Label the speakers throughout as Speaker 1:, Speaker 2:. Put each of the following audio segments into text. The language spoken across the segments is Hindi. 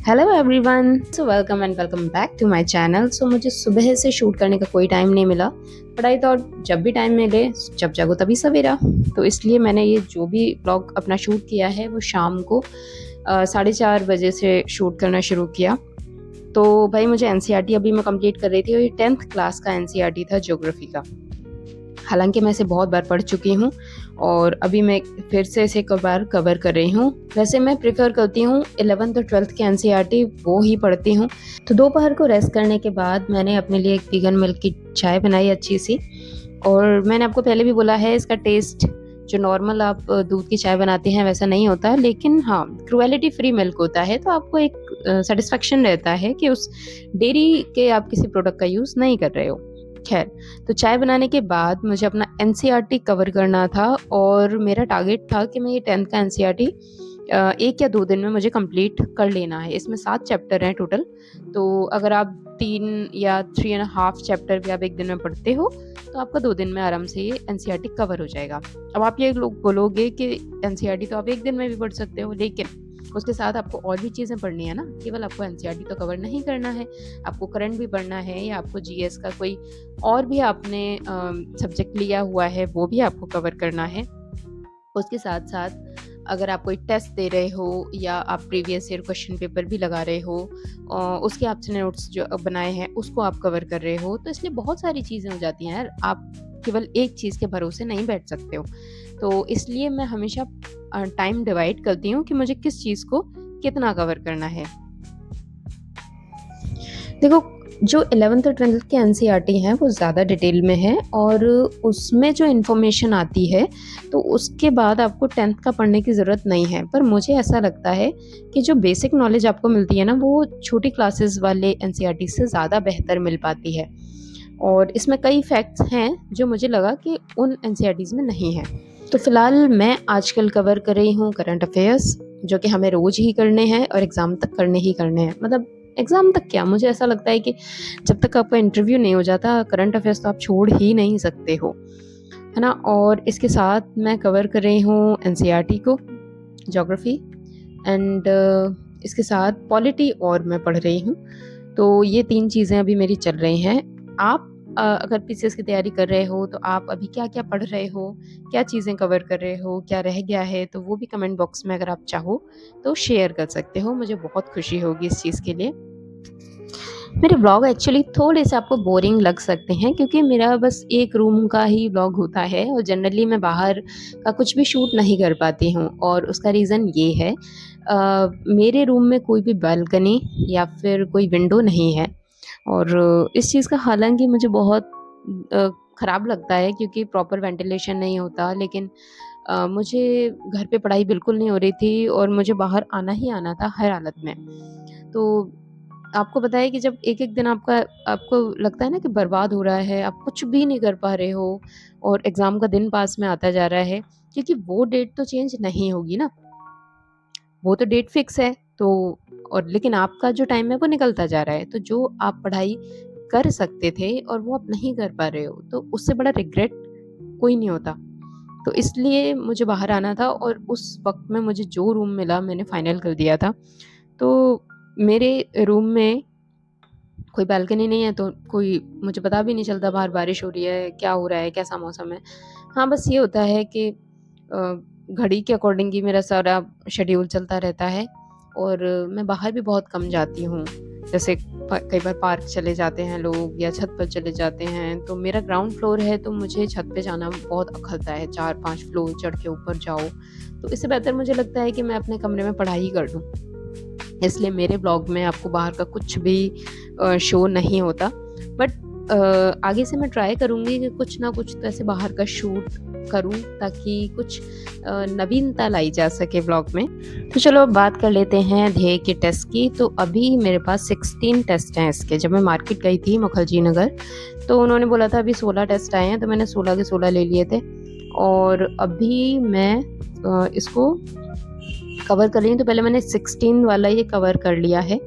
Speaker 1: Hello everyone, so welcome and welcome back to my channel. So मुझे सुबह से शूट करने का कोई टाइम नहीं मिला, बट आई थॉट जब भी टाइम मिले, जब जागो तभी सवेरा। तो इसलिए मैंने ये जो भी ब्लॉग अपना शूट किया है वो शाम को 4:30 बजे से शूट करना शुरू किया। तो भाई मुझे एनसीईआरटी अभी मैं कंप्लीट कर रही थी और ये 10th क्लास का एनसीईआरटी था ज्योग्राफी का। हालांकि मैं इसे बहुत बार पढ़ चुकी हूँ और अभी मैं फिर से इसे एक बार कवर कर रही हूँ। वैसे मैं प्रेफर करती हूँ 11th और 12th के एनसीईआरटी वो ही पढ़ती हूँ। तो दोपहर को रेस्ट करने के बाद मैंने अपने लिए एक वीगन मिल्क की चाय बनाई अच्छी सी। और मैंने आपको पहले भी बोला है, इसका टेस्ट जो नॉर्मल आप दूध की चाय बनाते हैं वैसा नहीं होता, लेकिन हाँ क्रुएलिटी फ्री मिल्क होता है, तो आपको एक सेटिस्फेक्शन रहता है कि उस डेयरी के आप किसी प्रोडक्ट का यूज़ नहीं कर रहे हो। खैर, तो चाय बनाने के बाद मुझे अपना एनसीईआरटी कवर करना था और मेरा टारगेट था कि मैं ये 10th का एनसीईआरटी 1 या 2 दिन में मुझे कंप्लीट कर लेना है। इसमें 7 चैप्टर हैं टोटल। तो अगर आप 3 या 3.5 चैप्टर भी आप एक दिन में पढ़ते हो तो आपका 2 दिन में आराम से ये एनसीईआरटी कवर हो जाएगा। अब आप ये लोग बोलोगे कि एनसीईआरटी तो आप एक दिन में भी पढ़ सकते हो, लेकिन उसके साथ आपको और भी चीज़ें पढ़नी है ना। केवल आपको एनसीईआरटी तो कवर नहीं करना है, आपको करंट भी पढ़ना है, या आपको जीएस का कोई और भी आपने सब्जेक्ट लिया हुआ है वो भी आपको कवर करना है। उसके साथ साथ अगर आप कोई टेस्ट दे रहे हो या आप प्रीवियस ईयर क्वेश्चन पेपर भी लगा रहे हो, उसके आपने नोट्स जो बनाए हैं उसको आप कवर कर रहे हो, तो इसलिए बहुत सारी चीज़ें हो जाती हैं यार। आप केवल एक चीज़ के भरोसे नहीं बैठ सकते हो। तो इसलिए मैं हमेशा टाइम डिवाइड करती हूँ कि मुझे किस चीज़ को कितना कवर करना है। देखो, जो 11th और 12th के एनसीईआरटी हैं वो ज़्यादा डिटेल में है और उसमें जो इन्फॉर्मेशन आती है तो उसके बाद आपको 10th का पढ़ने की ज़रूरत नहीं है। पर मुझे ऐसा लगता है कि जो बेसिक नॉलेज आपको मिलती है ना, वो छोटी क्लासेस वाले एनसीईआरटी से ज़्यादा बेहतर मिल पाती है। और इसमें कई फैक्ट्स हैं जो मुझे लगा कि उन एनसीईआरटीज़ में नहीं है। तो फ़िलहाल मैं आजकल कवर कर रही हूँ करंट अफेयर्स, जो कि हमें रोज़ ही करने हैं और एग्ज़ाम तक करने ही करने हैं। मतलब एग्ज़ाम तक क्या, मुझे ऐसा लगता है कि जब तक आपका इंटरव्यू नहीं हो जाता करंट अफेयर्स तो आप छोड़ ही नहीं सकते हो, है ना। और इसके साथ मैं कवर कर रही हूँ एनसीईआरटी को, ज्योग्राफी एंड इसके साथ पॉलिटी और मैं पढ़ रही हूँ। तो ये 3 चीज़ें अभी मेरी चल रही हैं। आप अगर पीसीएस की तैयारी कर रहे हो तो आप अभी क्या-क्या पढ़ रहे हो? क्या चीज़ें कवर कर रहे हो? क्या रह गया है? तो वो भी कमेंट बॉक्स में अगर आप चाहो तो शेयर कर सकते हो। मुझे बहुत खुशी होगी इस चीज़ के लिए। मेरे व्लॉग एक्चुअली थोड़े से आपको बोरिंग लग सकते हैं क्योंकि मेरा बस एक रूम का ही व्लॉग होता है और जनरली मैं बाहर का कुछ भी शूट नहीं कर पाती हूँ, और उसका रीज़न ये है, मेरे रूम में कोई भी बालकनी या फिर कोई विंडो नहीं है। और इस चीज़ का हालांकि मुझे बहुत ख़राब लगता है क्योंकि प्रॉपर वेंटिलेशन नहीं होता, लेकिन मुझे घर पे पढ़ाई बिल्कुल नहीं हो रही थी और मुझे बाहर आना ही आना था हर हालत में। तो आपको पता है कि जब एक-एक दिन आपको लगता है ना कि बर्बाद हो रहा है, आप कुछ भी नहीं कर पा रहे हो और एग्ज़ाम का दिन पास में आता जा रहा है, क्योंकि वो डेट तो चेंज नहीं होगी ना, वो तो डेट फिक्स है। तो और लेकिन आपका जो टाइम है वो निकलता जा रहा है, तो जो आप पढ़ाई कर सकते थे और वो आप नहीं कर पा रहे हो, तो उससे बड़ा रिग्रेट कोई नहीं होता। तो इसलिए मुझे बाहर आना था और उस वक़्त में मुझे जो रूम मिला मैंने फाइनल कर दिया था। तो मेरे रूम में कोई बालकनी नहीं है, तो कोई मुझे पता भी नहीं चलता बाहर बारिश हो रही है, क्या हो रहा है, कैसा मौसम है। हाँ, बस ये होता है कि घड़ी के अकॉर्डिंग ही मेरा सारा शेड्यूल चलता रहता है और मैं बाहर भी बहुत कम जाती हूँ। जैसे कई बार पार्क चले जाते हैं लोग या छत पर चले जाते हैं, तो मेरा ग्राउंड फ्लोर है तो मुझे छत पे जाना बहुत अखरता है, 4-5 फ्लोर चढ़ के ऊपर जाओ। तो इससे बेहतर मुझे लगता है कि मैं अपने कमरे में पढ़ाई कर लूँ। इसलिए मेरे ब्लॉग में आपको बाहर का कुछ भी शो नहीं होता, बट आगे से मैं ट्राई करूँगी कि कुछ ना कुछ तो ऐसे बाहर का शूट करूँ ताकि कुछ नवीनता लाई जा सके ब्लॉग में। तो चलो अब बात कर लेते हैं ध्येय के टेस्ट की। तो अभी मेरे पास 16 टेस्ट हैं इसके। जब मैं मार्केट गई थी मुखर्जी नगर, तो उन्होंने बोला था अभी 16 टेस्ट आए हैं, तो मैंने 16 के 16 ले लिए थे और अभी मैं इसको कवर कर रही हूँ। तो पहले मैंने 16 वाला ये कवर कर लिया है।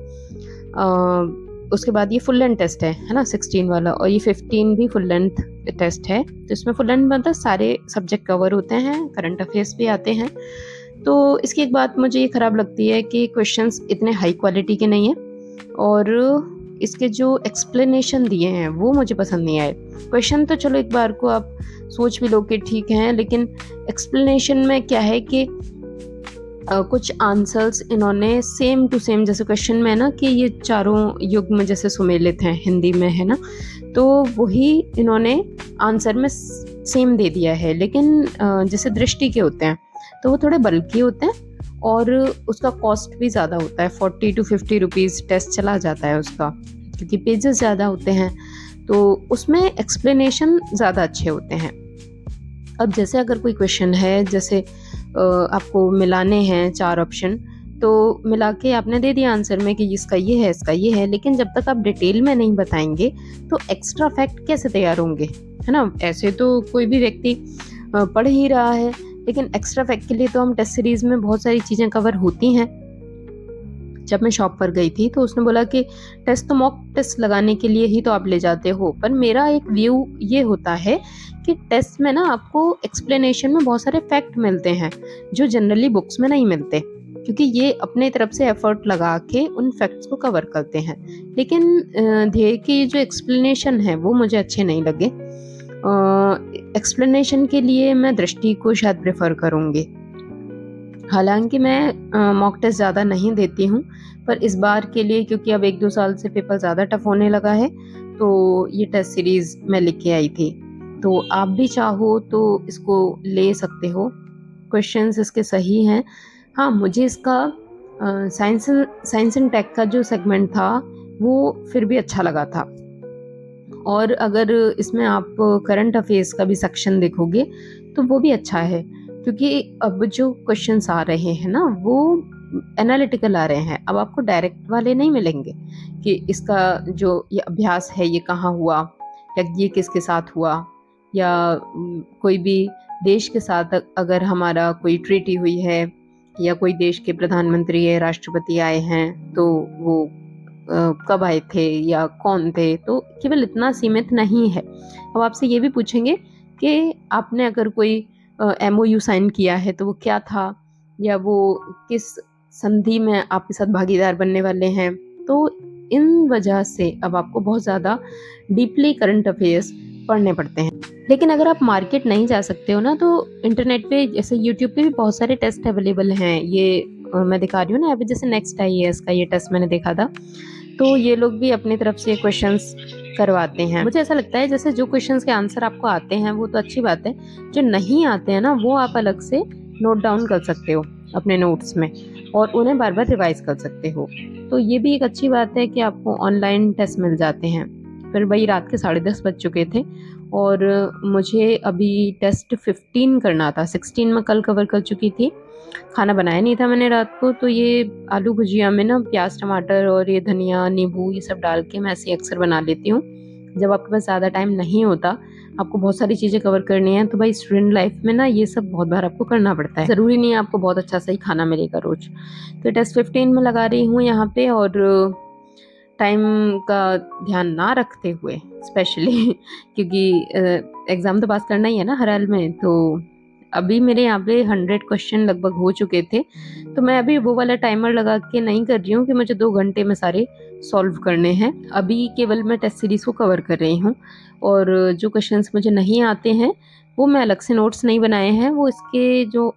Speaker 1: उसके बाद ये फुल लेंथ टेस्ट है ना, 16 वाला, और ये 15 भी फुल लेंथ टेस्ट है। तो इसमें फुल लेंथ मतलब सारे सब्जेक्ट कवर होते हैं, करंट अफेयर्स भी आते हैं। तो इसकी एक बात मुझे ये ख़राब लगती है कि क्वेश्चंस इतने हाई क्वालिटी के नहीं हैं और इसके जो एक्सप्लेनेशन दिए हैं वो मुझे पसंद नहीं आए। क्वेश्चन तो चलो एक बार को आप सोच भी लो कि ठीक हैं, लेकिन एक्सप्लेनेशन में क्या है कि कुछ आंसर्स इन्होंने सेम टू सेम, जैसे क्वेश्चन में है ना कि ये चारों युग में जैसे सुमेलित हैं हिंदी में, है ना, तो वही इन्होंने आंसर में सेम दे दिया है। लेकिन जैसे दृष्टि के होते हैं तो वो थोड़े बल्कि होते हैं और उसका कॉस्ट भी ज़्यादा होता है, 40 to 50 रुपीज़ टेस्ट चला जाता है उसका, क्योंकि पेजेस ज़्यादा होते हैं तो उसमें एक्सप्लेनेशन ज़्यादा अच्छे होते हैं। अब जैसे अगर कोई क्वेश्चन है, जैसे आपको मिलाने हैं 4 ऑप्शन, तो मिला के आपने दे दिया आंसर में कि इसका ये है, इसका ये है, लेकिन जब तक आप डिटेल में नहीं बताएंगे तो एक्स्ट्रा फैक्ट कैसे तैयार होंगे, है ना। ऐसे तो कोई भी व्यक्ति पढ़ ही रहा है, लेकिन एक्स्ट्रा फैक्ट के लिए तो हम टेस्ट सीरीज़ में बहुत सारी चीज़ें कवर होती हैं। जब मैं शॉप पर गई थी तो उसने बोला कि टेस्ट तो मॉक टेस्ट लगाने के लिए ही तो आप ले जाते हो, पर मेरा एक व्यू ये होता है कि टेस्ट में ना आपको एक्सप्लेनेशन में बहुत सारे फैक्ट मिलते हैं जो जनरली बुक्स में नहीं मिलते, क्योंकि ये अपने तरफ से एफर्ट लगा के उन फैक्ट्स को कवर करते हैं। लेकिन ध्येय की जो एक्सप्लेनेशन है वो मुझे अच्छे नहीं लगे। एक्सप्लेनेशन के लिए मैं दृष्टि को शायद प्रेफर करूँगी। हालांकि मैं मॉक टेस्ट ज़्यादा नहीं देती हूँ, पर इस बार के लिए क्योंकि अब 1-2 साल से पेपर ज़्यादा टफ होने लगा है, तो ये टेस्ट सीरीज़ मैं लिख के आई थी। तो आप भी चाहो तो इसको ले सकते हो, क्वेश्चंस इसके सही हैं। हाँ, मुझे इसका साइंस एंड टेक का जो सेगमेंट था वो फिर भी अच्छा लगा था। और अगर इसमें आप करंट अफेयर्स का भी सेक्शन देखोगे तो वो भी अच्छा है, क्योंकि अब जो क्वेश्चंस आ रहे हैं ना वो एनालिटिकल आ रहे हैं। अब आपको डायरेक्ट वाले नहीं मिलेंगे कि इसका जो ये अभ्यास है ये कहाँ हुआ, या ये किसके साथ हुआ, या कोई भी देश के साथ अगर हमारा कोई ट्रीटी हुई है, या कोई देश के प्रधानमंत्री या राष्ट्रपति आए हैं तो वो कब आए थे या कौन थे, तो केवल इतना सीमित नहीं है। अब आपसे ये भी पूछेंगे कि आपने अगर कोई एमओयू साइन किया है तो वो क्या था, या वो किस संधि में आपके साथ भागीदार बनने वाले हैं। तो इन वजह से अब आपको बहुत ज़्यादा डीपली करंट अफेयर्स पढ़ने पड़ते हैं। लेकिन अगर आप मार्केट नहीं जा सकते हो ना, तो इंटरनेट पे जैसे यूट्यूब पे भी बहुत सारे टेस्ट अवेलेबल हैं। ये मैं दिखा रही हूँ ना, अभी जैसे नेक्स्ट IAS का ये टेस्ट मैंने देखा था, तो ये लोग भी अपनी तरफ से क्वेश्चंस करवाते हैं। मुझे ऐसा लगता है जैसे जो क्वेश्चंस के आंसर आपको आते हैं वो तो अच्छी बात है, जो नहीं आते हैं ना वो आप अलग से नोट डाउन कर सकते हो अपने नोट्स में और उन्हें बार बार रिवाइज कर सकते हो। तो ये भी एक अच्छी बात है कि आपको ऑनलाइन टेस्ट मिल जाते हैं। फिर वही रात के 10:30 बज चुके थे और मुझे अभी टेस्ट 15 करना था, 16 में कल कवर कर चुकी थी। खाना बनाया नहीं था मैंने रात को, तो ये आलू भुजिया में ना प्याज टमाटर और ये धनिया नींबू ये सब डाल के मैं ऐसे अक्सर बना लेती हूँ। जब आपके पास ज़्यादा टाइम नहीं होता, आपको बहुत सारी चीज़ें कवर करनी है, तो भाई स्टूडेंट लाइफ में ना ये सब बहुत बार आपको करना पड़ता है। ज़रूरी नहीं है आपको बहुत अच्छा सही खाना मिलेगा रोज़। तो टेस्ट 15 में लगा रही हूँ यहाँ पे, और टाइम का ध्यान ना रखते हुए स्पेशली क्योंकि एग्ज़ाम तो पास करना ही है ना हर हाल में। तो अभी मेरे यहाँ पे 100 क्वेश्चन लगभग हो चुके थे, तो मैं अभी वो वाला टाइमर लगा के नहीं कर रही हूँ कि मुझे 2 घंटे में सारे सॉल्व करने हैं। अभी केवल मैं टेस्ट सीरीज़ को कवर कर रही हूँ, और जो क्वेश्चंस मुझे नहीं आते हैं वो मैं अलग से नोट्स नहीं बनाए हैं, वो इसके जो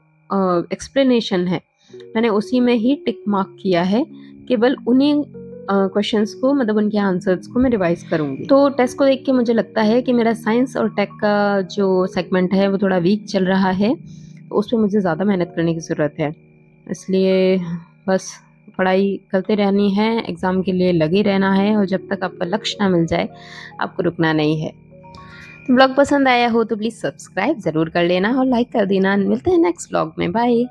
Speaker 1: एक्सप्लेनेशन है मैंने उसी में ही टिक मार्क किया है। केवल उन्हीं क्वेश्चंस को, मतलब उनके आंसर्स को मैं रिवाइज करूँगी। तो टेस्ट को देख के मुझे लगता है कि मेरा साइंस और टेक का जो सेगमेंट है वो थोड़ा वीक चल रहा है, तो उस पर मुझे ज़्यादा मेहनत करने की ज़रूरत है। इसलिए बस पढ़ाई करते रहनी है, एग्ज़ाम के लिए लगे रहना है, और जब तक आपका लक्ष्य ना मिल जाए आपको रुकना नहीं है। तो ब्लॉग पसंद आया हो तो प्लीज़ सब्सक्राइब ज़रूर कर लेना और लाइक कर देना। मिलते हैं नेक्स्ट ब्लॉग में। बाय।